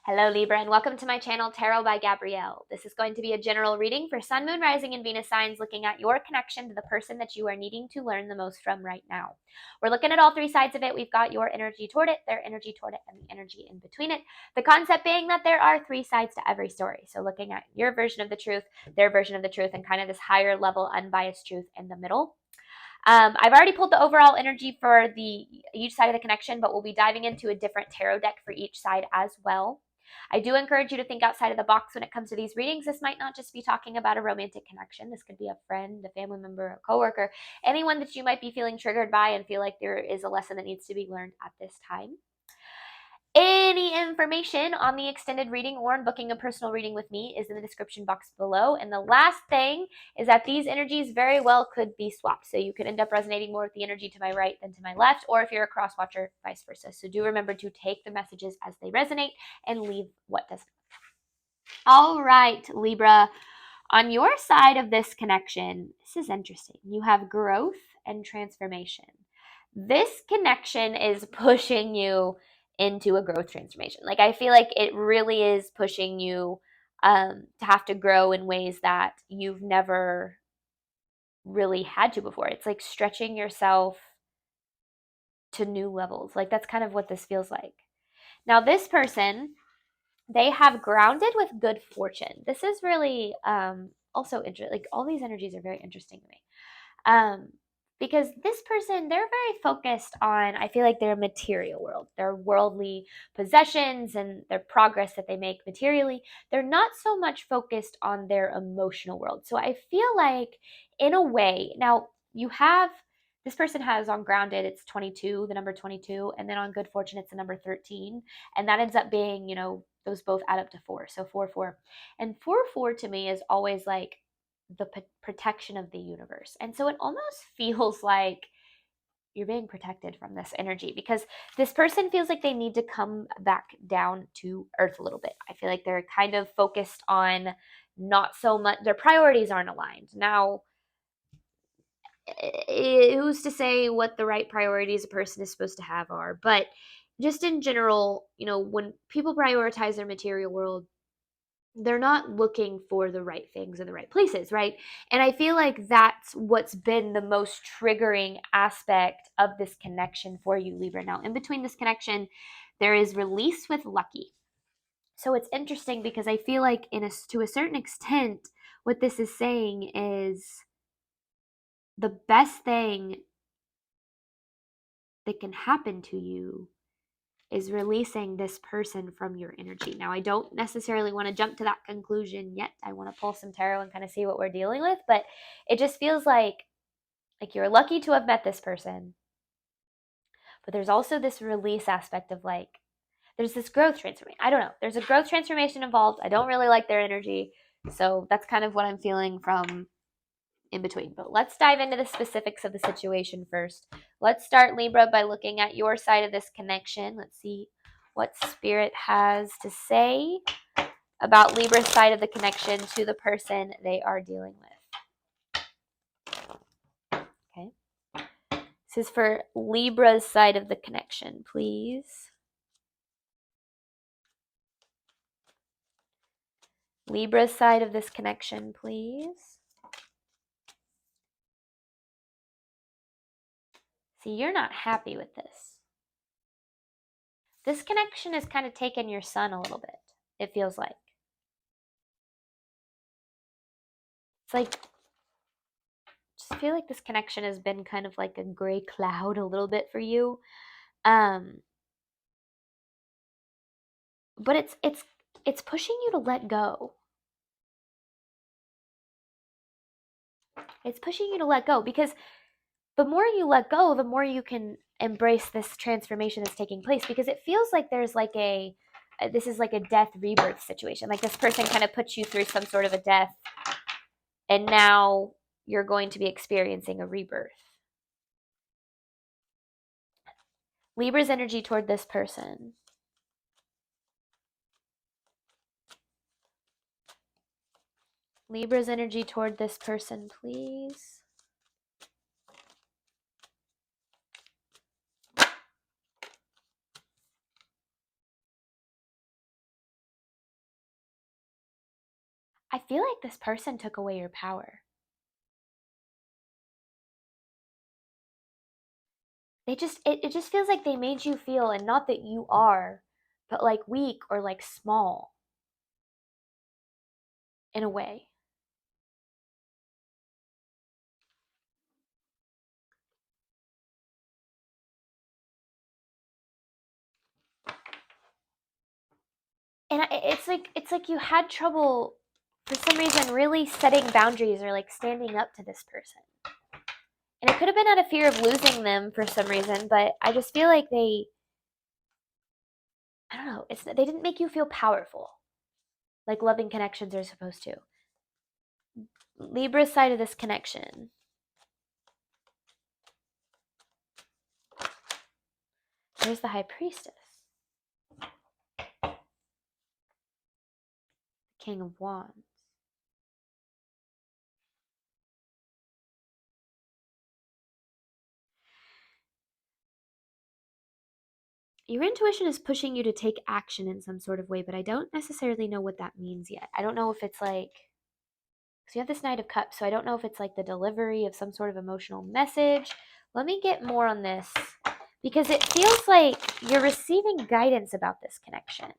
Hello Libra, and welcome to my channel Tarot by Gabrielle. This is going to be a general reading for Sun, Moon, Rising, and Venus signs, looking at your connection to the person that you are needing to learn the most from right now. We're looking at all three sides of it. We've got your energy toward it, their energy toward it, and the energy in between it. The concept being that there are three sides to every story. So looking at your version of the truth, their version of the truth, and kind of this higher level unbiased truth in the middle. I've already pulled the overall energy for each side of the connection, but we'll be diving into a different tarot deck for each side as well. I do encourage you to think outside of the box when it comes to these readings. This might not just be talking about a romantic connection. This could be a friend, a family member, a coworker, anyone that you might be feeling triggered by and feel like there is a lesson that needs to be learned at this time. Any information on the extended reading or on booking a personal reading with me is in the description box below. And the last thing is that these energies very well could be swapped. So you could end up resonating more with the energy to my right than to my left, or if you're a cross watcher, vice versa. So do remember to take the messages as they resonate and leave what doesn't. All right, Libra. On your side of this connection, this is interesting. You have growth and transformation. This connection is pushing you into a growth transformation. Like, I feel like it really is pushing you to have to grow in ways that you've never really had to before. It's like stretching yourself to new levels. Like, that's kind of what this feels like. Now, this person, they have grounded with good fortune. This is really also interesting. Like, all these energies are very interesting to me. Because this person, they're very focused on, I feel like, their material world, their worldly possessions and their progress that they make materially. They're not so much focused on their emotional world. So I feel like, in a way, now this person has on grounded, it's 22, the number 22, and then on good fortune, it's the number 13. And that ends up being, those both add up to 4. So 4, 4. And 4, 4 to me is always like the protection of the universe. And so it almost feels like you're being protected from this energy, because this person feels like they need to come back down to earth a little bit. I feel like they're kind of focused on not so much, their priorities aren't aligned. Now, who's to say what the right priorities a person is supposed to have are? But just in general, when people prioritize their material world, they're not looking for the right things in the right places, right? And I feel like that's what's been the most triggering aspect of this connection for you, Libra. Now, in between this connection, there is release with lucky. So it's interesting because I feel like to a certain extent, what this is saying is the best thing that can happen to you is releasing this person from your energy. Now, I don't necessarily want to jump to that conclusion yet. I want to pull some tarot and kind of see what we're dealing with, but it just feels like you're lucky to have met this person. But there's also this release aspect of there's this growth transformation. I don't know. There's a growth transformation involved. I don't really like their energy. So that's kind of what I'm feeling from in between. But let's dive into the specifics of the situation first. Let's start, Libra, by looking at your side of this connection. Let's see what Spirit has to say about Libra's side of the connection to the person they are dealing with. Okay. This is for Libra's side of the connection, please. Libra's side of this connection, please. See, you're not happy with this. This connection has kind of taken your sun a little bit, it feels like. It's like, I just feel like this connection has been kind of like a gray cloud a little bit for you. But it's pushing you to let go. It's pushing you to let go, because the more you let go, the more you can embrace this transformation that's taking place, because it feels like there's this is like a death rebirth situation. Like, this person kind of puts you through some sort of a death, and now you're going to be experiencing a rebirth. Libra's energy toward this person. Libra's energy toward this person, please. I feel like this person took away your power. It just feels like they made you feel, and not that you are, but like weak or like small in a way. And it's like you had trouble for some reason really setting boundaries or like standing up to this person. And it could have been out of fear of losing them for some reason, but I just feel like I don't know, they didn't make you feel powerful like loving connections are supposed to. Libra's side of this connection. There's the High Priestess. King of Wands. Your intuition is pushing you to take action in some sort of way, but I don't necessarily know what that means yet. I don't know if it's like, because you have this Knight of Cups, so I don't know if it's like the delivery of some sort of emotional message. Let me get more on this, because it feels like you're receiving guidance about this connection.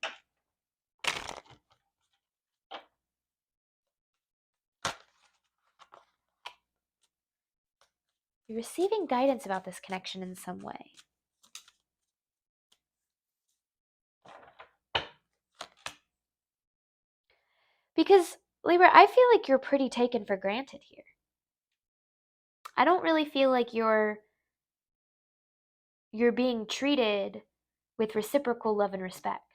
You're receiving guidance about this connection in some way. Because, Libra, I feel like you're pretty taken for granted here. I don't really feel like you're being treated with reciprocal love and respect.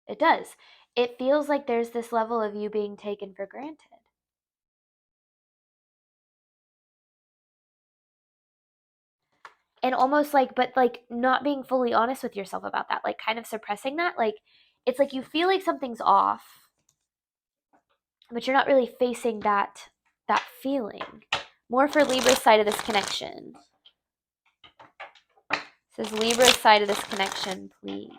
It does. It feels like there's this level of you being taken for granted. And almost like, but like not being fully honest with yourself about that, like kind of suppressing that. Like, it's like you feel like something's off, but you're not really facing that feeling. More for Libra's side of this connection. It says Libra's side of this connection, please.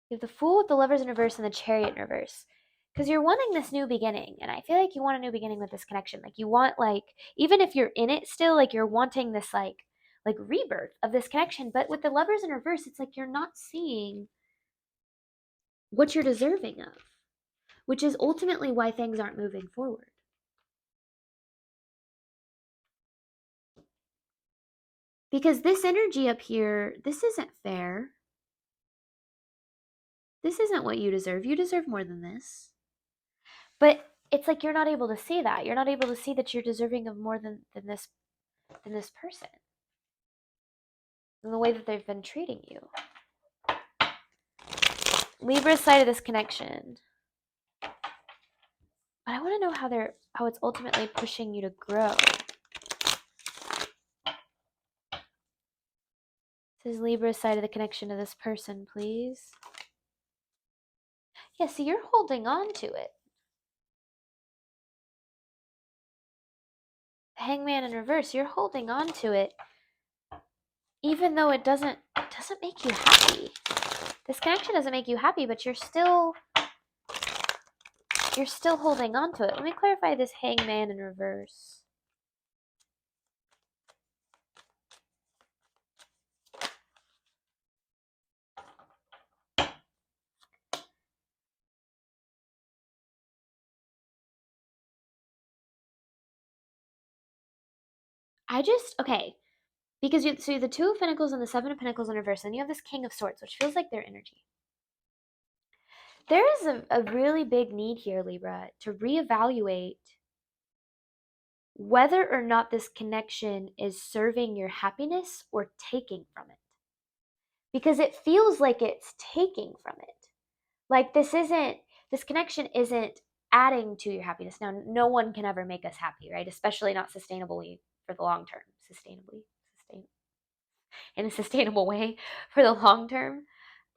You have the Fool with the Lovers in reverse and the Chariot in reverse. Because you're wanting this new beginning, and I feel like you want a new beginning with this connection. Like you want, like, even if you're in it still, like you're wanting this like rebirth of this connection. But with the Lovers in reverse, it's like you're not seeing what you're deserving of, which is ultimately why things aren't moving forward. Because this energy up here, this isn't fair. This isn't what you deserve. You deserve more than this. But it's like you're not able to see that. You're not able to see that you're deserving of more than this person. And the way that they've been treating you. Libra's side of this connection. But I want to know how it's ultimately pushing you to grow. This is Libra's side of the connection to this person, please. Yeah, see, you're holding on to it. Hangman in reverse, you're holding on to it, even though it doesn't make you happy. This connection doesn't make you happy, but you're still holding on to it. Let me clarify this Hangman in reverse. Okay, because so the Two of Pentacles and the Seven of Pentacles in reverse, and you have this King of Swords, which feels like their energy. There is a really big need here, Libra, to reevaluate whether or not this connection is serving your happiness or taking from it. Because it feels like it's taking from it. Like this connection isn't adding to your happiness. Now, no one can ever make us happy, right? Especially not sustainably for the long term. In a sustainable way for the long term.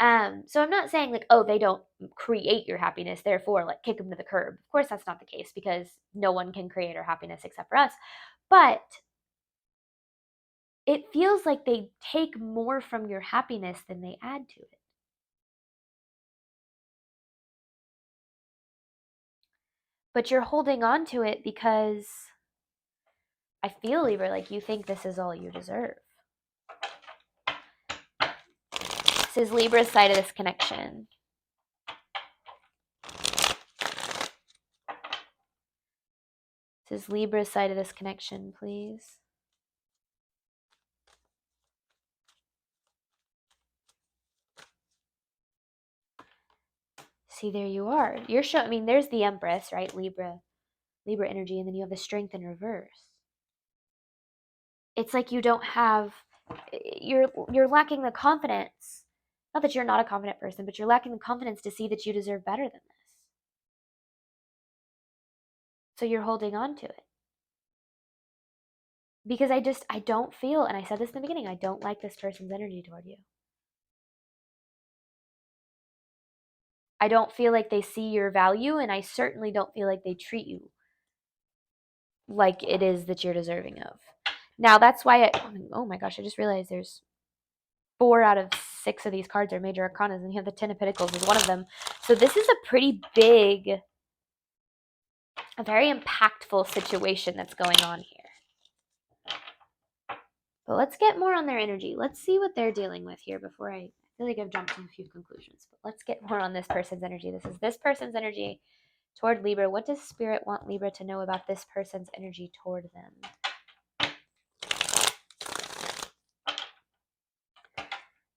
So I'm not saying like, oh, they don't create your happiness, therefore like kick them to the curb. Of course, that's not the case because no one can create our happiness except for us. But it feels like they take more from your happiness than they add to it. But you're holding on to it because I feel, Libra, like you think this is all you deserve. This is Libra's side of this connection. This is Libra's side of this connection, please. See, there you are. You're showing, I mean, there's the Empress, right? Libra energy, and then you have the Strength in reverse. It's like you don't have, you're lacking the confidence. Not that you're not a confident person, but you're lacking the confidence to see that you deserve better than this. So you're holding on to it. Because I don't feel, and I said this in the beginning, I don't like this person's energy toward you. I don't feel like they see your value, and I certainly don't feel like they treat you like it is that you're deserving of. Now, that's why oh my gosh, I just realized there's 4 out of 6 of these cards are major arcanas, and you have the 10 of Pentacles is one of them. So this is a pretty big, a very impactful situation that's going on here. But let's get more on their energy. Let's see what they're dealing with here before I feel like I've jumped to a few conclusions. But let's get more on this person's energy. This is this person's energy toward Libra. What does Spirit want Libra to know about this person's energy toward them?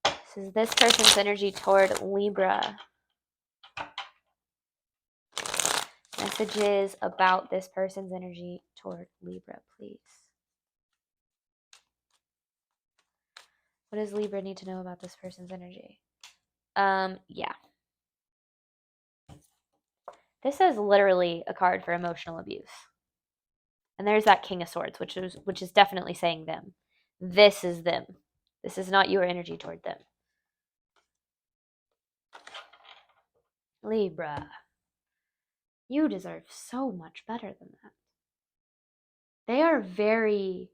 This is this person's energy toward Libra. Messages about this person's energy toward Libra, please. What does Libra need to know about this person's energy? Yeah. This is literally a card for emotional abuse. And there's that King of Swords, which is definitely saying them. This is them. This is not your energy toward them. Libra, you deserve so much better than that. They are very...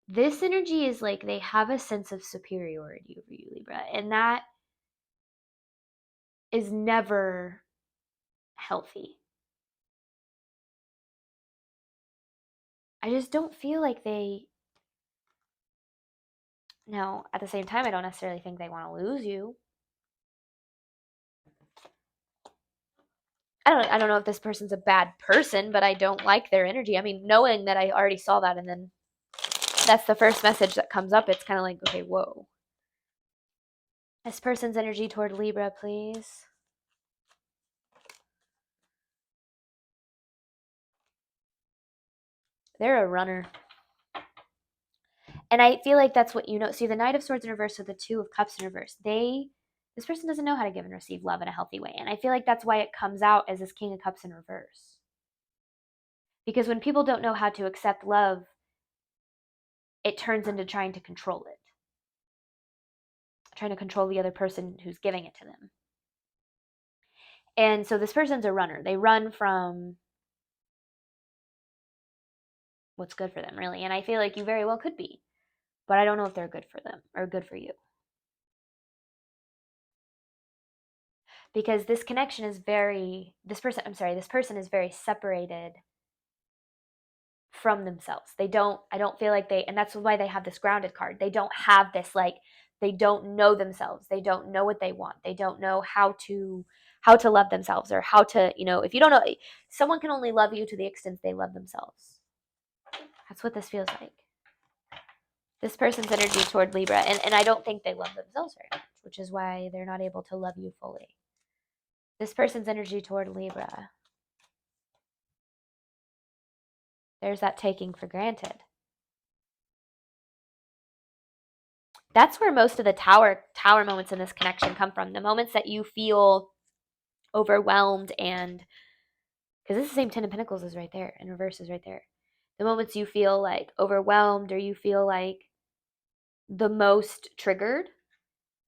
This energy is like they have a sense of superiority over you, Libra. And that is never healthy. I just don't feel like they... Now, at the same time, I don't necessarily think they want to lose you. I don't know if this person's a bad person, but I don't like their energy. I mean, knowing that I already saw that and then that's the first message that comes up, it's kind of like, okay, whoa. This person's energy toward Libra, please. They're a runner. And I feel like that's what you know. See, the Knight of Swords in reverse with the Two of Cups in reverse. This person doesn't know how to give and receive love in a healthy way. And I feel like that's why it comes out as this King of Cups in reverse. Because when people don't know how to accept love, it turns into trying to control it. Trying to control the other person who's giving it to them. And so this person's a runner. They run from what's good for them, really. And I feel like you very well could be. But I don't know if they're good for them or good for you. Because this connection is this person is very separated from themselves. I don't feel like and that's why they have this grounded card. They don't have this, like, they don't know themselves. They don't know what they want. They don't know how to love themselves, or how to, if you don't know, someone can only love you to the extent they love themselves. That's what this feels like. This person's energy toward Libra, and I don't think they love themselves very much, which is why they're not able to love you fully. This person's energy toward Libra. There's that taking for granted. That's where most of the tower moments in this connection come from. The moments that you feel overwhelmed, and because this is the same 10 of Pentacles is right there, and reverse is right there. The moments you feel like overwhelmed, or you feel like the most triggered,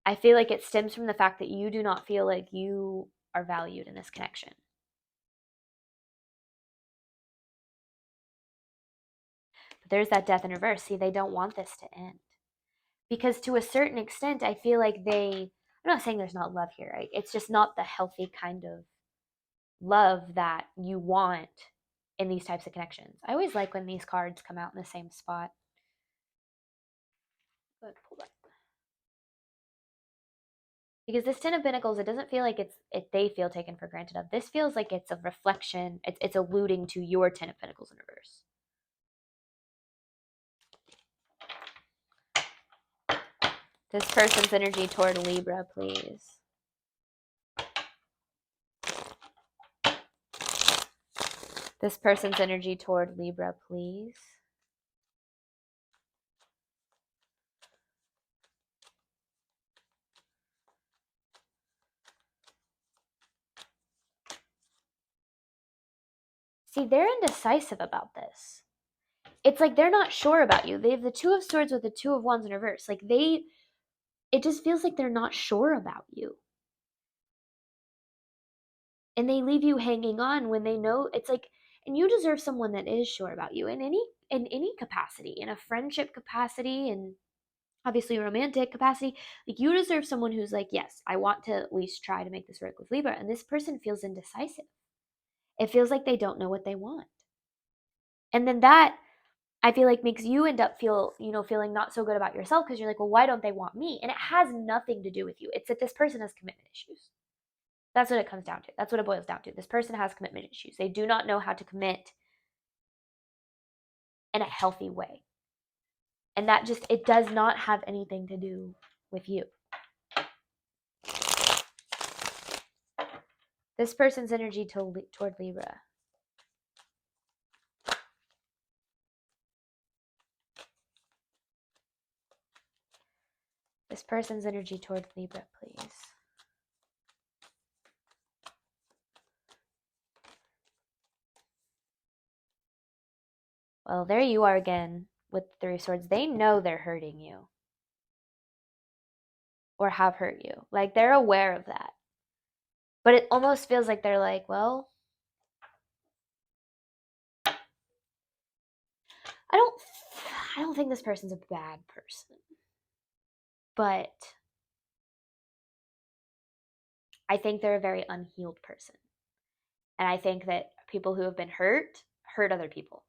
I feel like it stems from the fact that you do not feel like you are valued in this connection. But there's that death in reverse. See, they don't want this to end. Because to a certain extent, I feel like I'm not saying there's not love here, right? It's just not the healthy kind of love that you want in these types of connections. I always like when these cards come out in the same spot. Go ahead and pull that. Because this Ten of Pentacles, it doesn't feel like they feel taken for granted of. This feels like it's a reflection. It's alluding to your Ten of Pentacles in reverse. This person's energy toward Libra, please. This person's energy toward Libra, please. See, they're indecisive about this. It's like they're not sure about you. They have the Two of Swords with the Two of Wands in reverse. Like it just feels like they're not sure about you. And they leave you hanging on when they know it's like, and you deserve someone that is sure about you in any capacity, in a friendship capacity, and obviously romantic capacity. Like, you deserve someone who's like, yes, I want to at least try to make this work with Libra. And this person feels indecisive. It feels like they don't know what they want. And then that, I feel like, makes you end up feeling not so good about yourself, because you're like, well, why don't they want me? And it has nothing to do with you. It's that this person has commitment issues. That's what it comes down to. That's what it boils down to. This person has commitment issues. They do not know how to commit in a healthy way. And that it does not have anything to do with you. This person's energy toward Libra. This person's energy toward Libra, please. Well, there you are again with the Three of Swords. They know they're hurting you. Or have hurt you. Like, they're aware of that. But it almost feels like they're like, well, I don't think this person's a bad person. But I think they're a very unhealed person. And I think that people who have been hurt other people.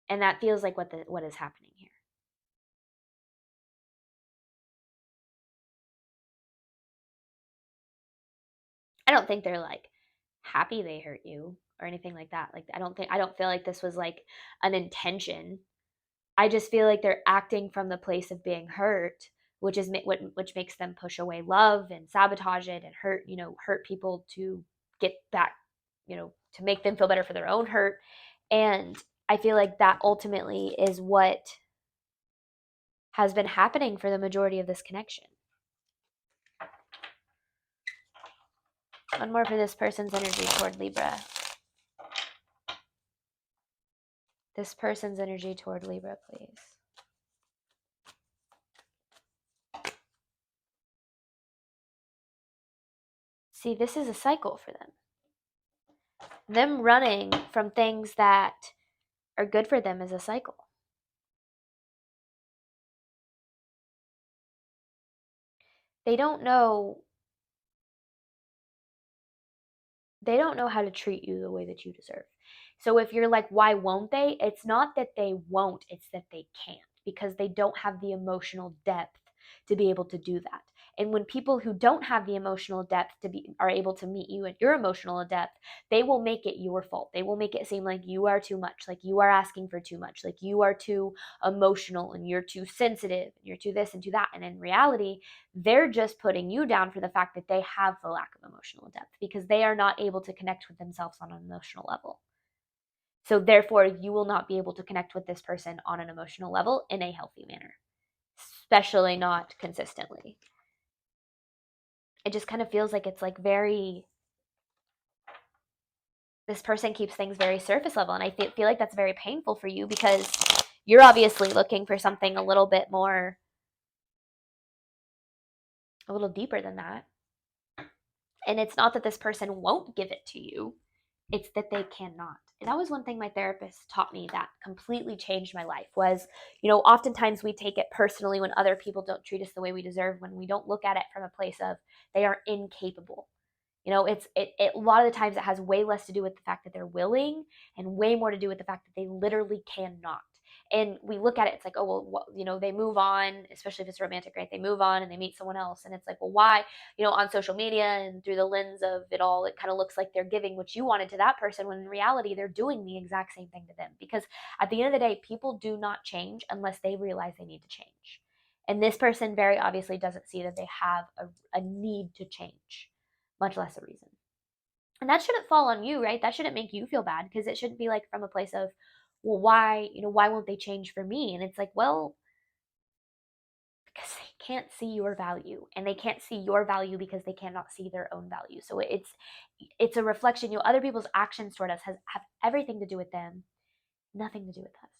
And that feels like what is happening here. I don't think they're like happy they hurt you or anything like that. Like, I don't feel like this was like an intention. I just feel like they're acting from the place of being hurt, which makes them push away love and sabotage it and hurt people to get back, to make them feel better for their own hurt. And I feel like that ultimately is what has been happening for the majority of this connection. One more for this person's energy toward Libra. This person's energy toward Libra, please. See, this is a cycle for them. Them running from things that are good for them is a cycle. They don't know how to treat you the way that you deserve. So if you're like, why won't they? It's not that they won't, it's that they can't, because they don't have the emotional depth to be able to do that. And when people who don't have the emotional depth are able to meet you at your emotional depth, they will make it your fault. They will make it seem like you are too much, like you are asking for too much, like you are too emotional and you're too sensitive, and you're too this and too that. And in reality, they're just putting you down for the fact that they have the lack of emotional depth, because they are not able to connect with themselves on an emotional level. So therefore, you will not be able to connect with this person on an emotional level in a healthy manner, especially not consistently. It just kind of feels like it's like this person keeps things very surface level. And I feel like that's very painful for you, because you're obviously looking for something a little bit more a little deeper than that. And it's not that this person won't give it to you, it's that they cannot. And that was one thing my therapist taught me that completely changed my life was, oftentimes we take it personally when other people don't treat us the way we deserve, when we don't look at it from a place of they are incapable. A lot of the times it has way less to do with the fact that they're willing and way more to do with the fact that they literally cannot. And we look at it, it's like, oh, well, they move on, especially if it's romantic, right? They move on and they meet someone else. And it's like, well, why? On social media and through the lens of it all, it kind of looks like they're giving what you wanted to that person, when in reality, they're doing the exact same thing to them. Because at the end of the day, people do not change unless they realize they need to change. And this person very obviously doesn't see that they have a need to change, much less a reason. And that shouldn't fall on you, right? That shouldn't make you feel bad, because it shouldn't be like from a place of, well, why won't they change for me? And it's like, well, because they can't see your value, and they can't see your value because they cannot see their own value. So it's a reflection. Other people's actions toward us have everything to do with them, nothing to do with us.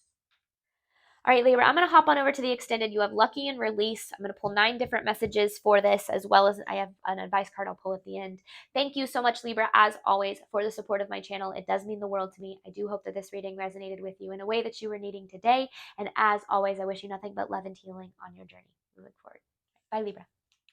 All right, Libra, I'm going to hop on over to the extended. You have lucky and release. I'm going to pull 9 different messages for this, as well as I have an advice card I'll pull at the end. Thank you so much, Libra, as always, for the support of my channel. It does mean the world to me. I do hope that this reading resonated with you in a way that you were needing today. And as always, I wish you nothing but love and healing on your journey. We look forward. Bye, Libra.